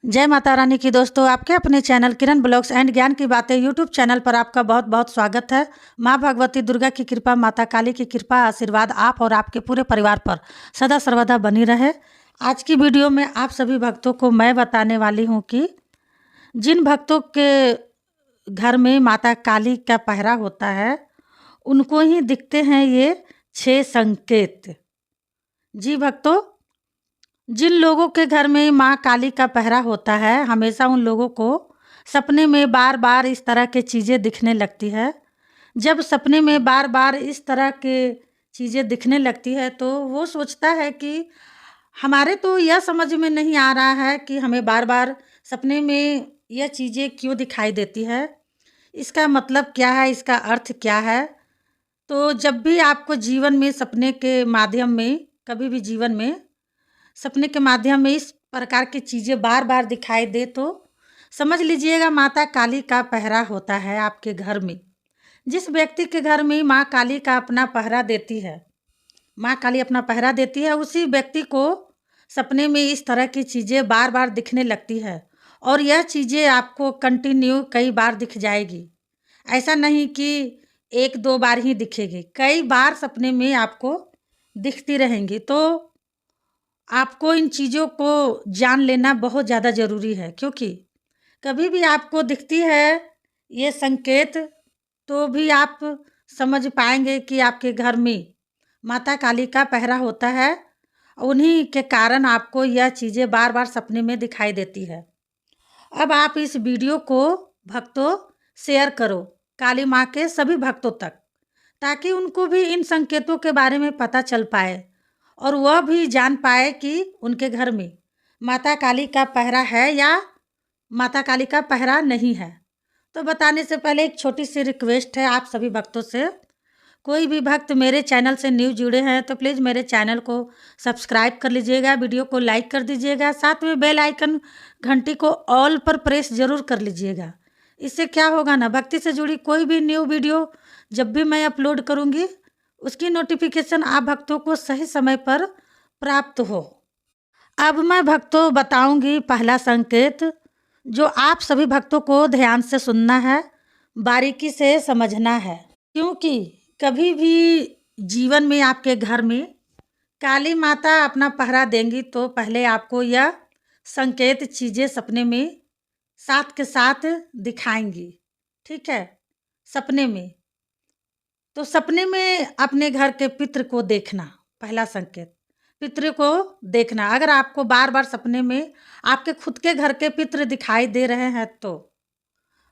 जय माता रानी की दोस्तों, आपके अपने चैनल किरण ब्लॉग्स एंड ज्ञान की बातें यूट्यूब चैनल पर आपका बहुत बहुत स्वागत है। माँ भगवती दुर्गा की कृपा, माता काली की कृपा, आशीर्वाद आप और आपके पूरे परिवार पर सदा सर्वदा बनी रहे। आज की वीडियो में आप सभी भक्तों को मैं बताने वाली हूँ कि जिन भक्तों के घर में माता काली का पहरा होता है उनको ही दिखते हैं ये 6 संकेत। जी भक्तों, जिन लोगों के घर में माँ काली का पहरा होता है हमेशा उन लोगों को सपने में बार बार इस तरह की चीज़ें दिखने लगती है। जब सपने में बार बार इस तरह के चीज़ें दिखने लगती है तो वो सोचता है कि हमारे तो यह समझ में नहीं आ रहा है कि हमें बार बार सपने में यह चीज़ें क्यों दिखाई देती है, इसका मतलब क्या है, इसका अर्थ क्या है। तो जब भी आपको जीवन में सपने के माध्यम में, कभी भी जीवन में सपने के माध्यम में इस प्रकार की चीज़ें बार बार दिखाई दे तो समझ लीजिएगा माता काली का पहरा होता है आपके घर में। जिस व्यक्ति के घर में माँ काली का अपना पहरा देती है, माँ काली अपना पहरा देती है, उसी व्यक्ति को सपने में इस तरह की चीज़ें बार बार दिखने लगती है और यह चीज़ें आपको कंटिन्यू कई बार दिख जाएगी। ऐसा नहीं कि एक दो बार ही दिखेगी, कई बार सपने में आपको दिखती रहेंगी। तो आपको इन चीज़ों को जान लेना बहुत ज़्यादा ज़रूरी है, क्योंकि कभी भी आपको दिखती है ये संकेत तो भी आप समझ पाएंगे कि आपके घर में माता काली का पहरा होता है। उन्हीं के कारण आपको यह चीज़ें बार बार सपने में दिखाई देती है। अब आप इस वीडियो को भक्तों शेयर करो काली माँ के सभी भक्तों तक, ताकि उनको भी इन संकेतों के बारे में पता चल पाए और वह भी जान पाए कि उनके घर में माता काली का पहरा है या माता काली का पहरा नहीं है। तो बताने से पहले एक छोटी सी रिक्वेस्ट है आप सभी भक्तों से। कोई भी भक्त मेरे चैनल से न्यू जुड़े हैं तो प्लीज़ मेरे चैनल को सब्सक्राइब कर लीजिएगा, वीडियो को लाइक कर दीजिएगा, साथ में बेल आइकन घंटी को ऑल पर प्रेस ज़रूर कर लीजिएगा। इससे क्या होगा ना, भक्ति से जुड़ी कोई भी न्यू वीडियो जब भी मैं अपलोड करूँगी उसकी नोटिफिकेशन आप भक्तों को सही समय पर प्राप्त हो। अब मैं भक्तों बताऊंगी पहला संकेत, जो आप सभी भक्तों को ध्यान से सुनना है, बारीकी से समझना है, क्योंकि कभी भी जीवन में आपके घर में काली माता अपना पहरा देंगी तो पहले आपको यह संकेत चीज़ें सपने में साथ के साथ दिखाएंगी। ठीक है, सपने में तो सपने में अपने घर के पितृ को देखना, पहला संकेत पितृ को देखना। अगर आपको बार बार सपने में आपके खुद के घर के पितृ दिखाई दे रहे हैं तो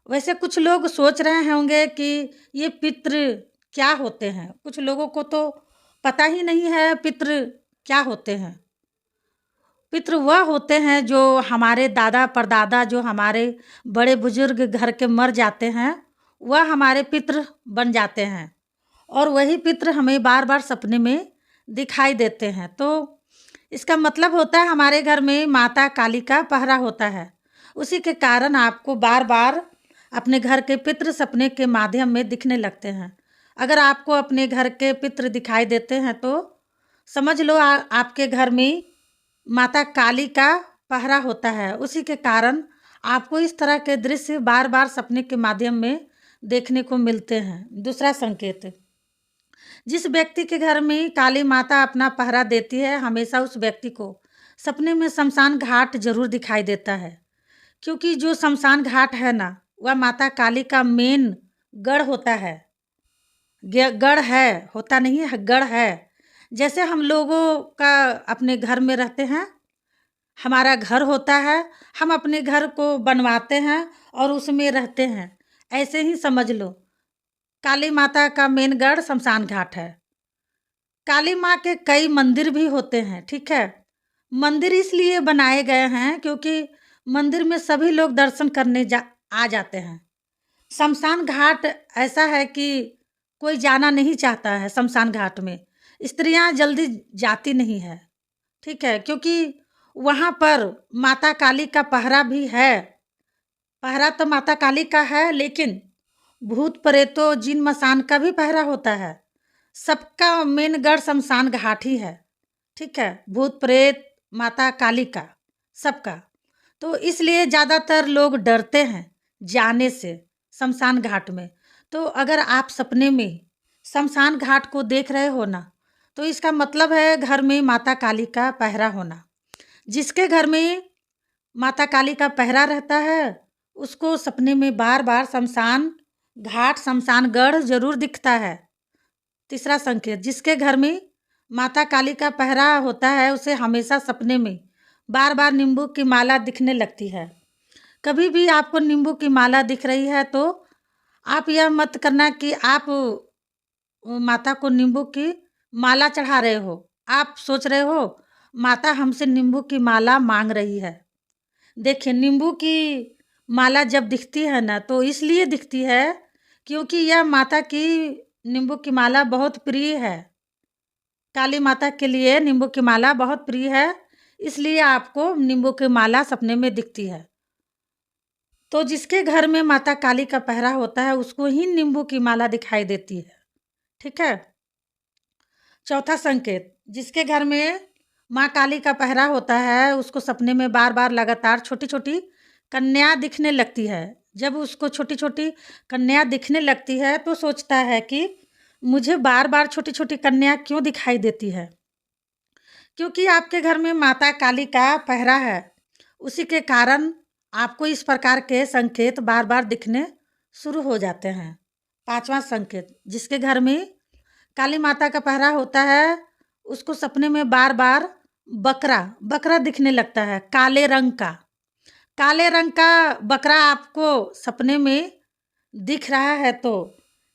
वैसे कुछ लोग सोच रहे होंगे कि ये पितृ क्या होते हैं। कुछ लोगों को तो पता ही नहीं है पितृ क्या होते हैं। पितृ वह होते हैं जो हमारे दादा परदादा, जो हमारे बड़े बुजुर्ग घर के मर जाते हैं, वह हमारे पितृ बन जाते हैं और वही पितृ हमें बार बार सपने में दिखाई देते हैं। तो इसका मतलब होता है हमारे घर में माता काली का पहरा होता है। उसी के कारण आपको बार बार अपने घर के पितृ सपने के माध्यम में दिखने लगते हैं। अगर आपको अपने घर के पितृ दिखाई देते हैं तो समझ लो आपके घर में माता काली का पहरा होता है। उसी के कारण आपको इस तरह के दृश्य बार बार सपने के माध्यम में देखने को मिलते हैं। दूसरा संकेत, जिस व्यक्ति के घर में काली माता अपना पहरा देती है हमेशा उस व्यक्ति को सपने में शमशान घाट जरूर दिखाई देता है, क्योंकि जो शमशान घाट है ना, वह माता काली का मेन गढ़ होता है। गढ़ है, होता नहीं है, गढ़ है। जैसे हम लोगों का अपने घर में रहते हैं, हमारा घर होता है, हम अपने घर को बनवाते हैं और उसमें रहते हैं, ऐसे ही समझ लो काली माता का मेन गढ़ शमशान घाट है। काली माँ के कई मंदिर भी होते हैं। ठीक है, मंदिर इसलिए बनाए गए हैं क्योंकि मंदिर में सभी लोग दर्शन करने आ जाते हैं। शमशान घाट ऐसा है कि कोई जाना नहीं चाहता है शमशान घाट में, स्त्रियां जल्दी जाती नहीं है। ठीक है, क्योंकि वहाँ पर माता काली का पहरा भी है। पहरा तो माता काली का है, लेकिन भूत प्रेतों जिन मसान का भी पहरा होता है। सबका मेन गढ़ शमशान घाट ही है। ठीक है, भूत प्रेत माता काली का सबका। तो इसलिए ज़्यादातर लोग डरते हैं जाने से शमशान घाट में। तो अगर आप सपने में शमशान घाट को देख रहे हो ना, तो इसका मतलब है घर में माता काली का पहरा होना। जिसके घर में माता काली का पहरा रहता है, उसको सपने में बार-बार शमशान घाट, शमशानगढ़ ज़रूर दिखता है। तीसरा संकेत, जिसके घर में माता काली का पहरा होता है, उसे हमेशा सपने में बार-बार नींबू की माला दिखने लगती है। कभी भी आपको नींबू की माला दिख रही है तो आप यह मत करना कि आप माता को नींबू की माला चढ़ा रहे हो। आप सोच रहे हो माता हमसे नींबू की माला मांग रही है। देखिए, नींबू की माला जब दिखती है ना, तो इसलिए दिखती है क्योंकि यह माता की नींबू की माला बहुत प्रिय है। काली माता के लिए नींबू की माला बहुत प्रिय है, इसलिए आपको नींबू की माला सपने में दिखती है। तो जिसके घर में माता काली का पहरा होता है, उसको ही नींबू की माला दिखाई देती है। ठीक है। चौथा संकेत, जिसके घर में माँ काली का पहरा होता है, उसको सपने में बार बार लगातार छोटी छोटी कन्या दिखने लगती है। जब उसको छोटी छोटी कन्या दिखने लगती है तो सोचता है कि मुझे बार बार छोटी छोटी कन्या क्यों दिखाई देती है, क्योंकि आपके घर में माता काली का पहरा है। उसी के कारण आपको इस प्रकार के संकेत बार बार दिखने शुरू हो जाते हैं। पांचवा संकेत, जिसके घर में काली माता का पहरा होता है, उसको सपने में बार बार बकरा बकरा दिखने लगता है। काले रंग का बकरा आपको सपने में दिख रहा है तो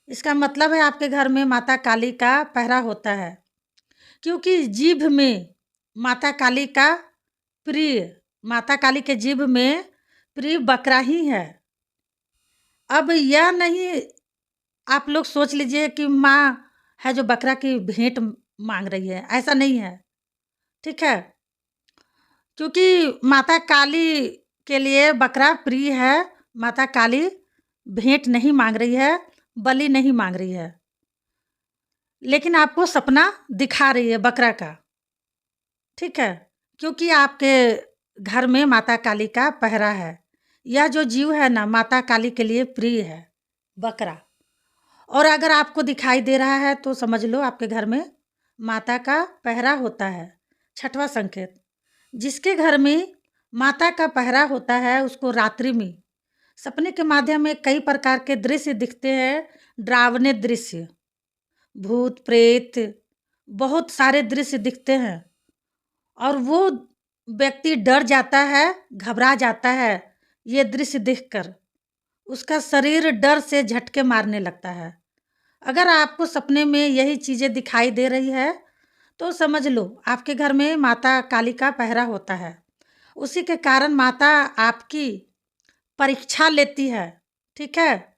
इसका मतलब है आपके घर में माता काली का पहरा होता है, क्योंकि जीभ में माता काली का प्रिय माता काली के जीभ में प्रिय बकरा ही है। अब यह नहीं आप लोग सोच लीजिए कि माँ है जो बकरा की भेंट मांग रही है, ऐसा नहीं है। ठीक है, क्योंकि माता काली के लिए बकरा प्रिय है। माता काली भेंट नहीं मांग रही है, बलि नहीं मांग रही है, लेकिन आपको सपना दिखा रही है बकरा का। ठीक है, क्योंकि आपके घर में माता काली का पहरा है। यह जो जीव है ना, माता काली के लिए प्रिय है, बकरा। और अगर आपको दिखाई दे रहा है तो समझ लो आपके घर में माता का पहरा होता है। छठवां संकेत, जिसके घर में माता का पहरा होता है, उसको रात्रि में सपने के माध्यम में कई प्रकार के दृश्य दिखते हैं। डरावने दृश्य, भूत प्रेत, बहुत सारे दृश्य दिखते हैं और वो व्यक्ति डर जाता है, घबरा जाता है। ये दृश्य देखकर उसका शरीर डर से झटके मारने लगता है। अगर आपको सपने में यही चीज़ें दिखाई दे रही है तो समझ लो आपके घर में माता काली का पहरा होता है। उसी के कारण माता आपकी परीक्षा लेती है। ठीक है,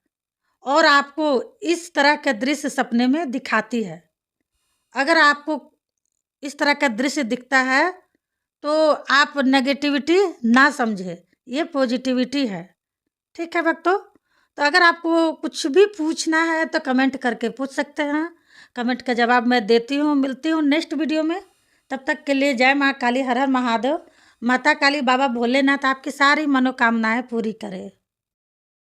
और आपको इस तरह का दृश्य सपने में दिखाती है। अगर आपको इस तरह का दृश्य दिखता है तो आप नेगेटिविटी ना समझे, ये पॉजिटिविटी है। ठीक है भक्तों, तो अगर आपको कुछ भी पूछना है तो कमेंट करके पूछ सकते हैं। कमेंट का जवाब मैं देती हूँ। मिलती हूँ नेक्स्ट वीडियो में। तब तक के लिए जय माँ काली, हर हर महादेव। माता काली, बाबा भोलेनाथ आपकी सारी मनोकामनाएं पूरी करे।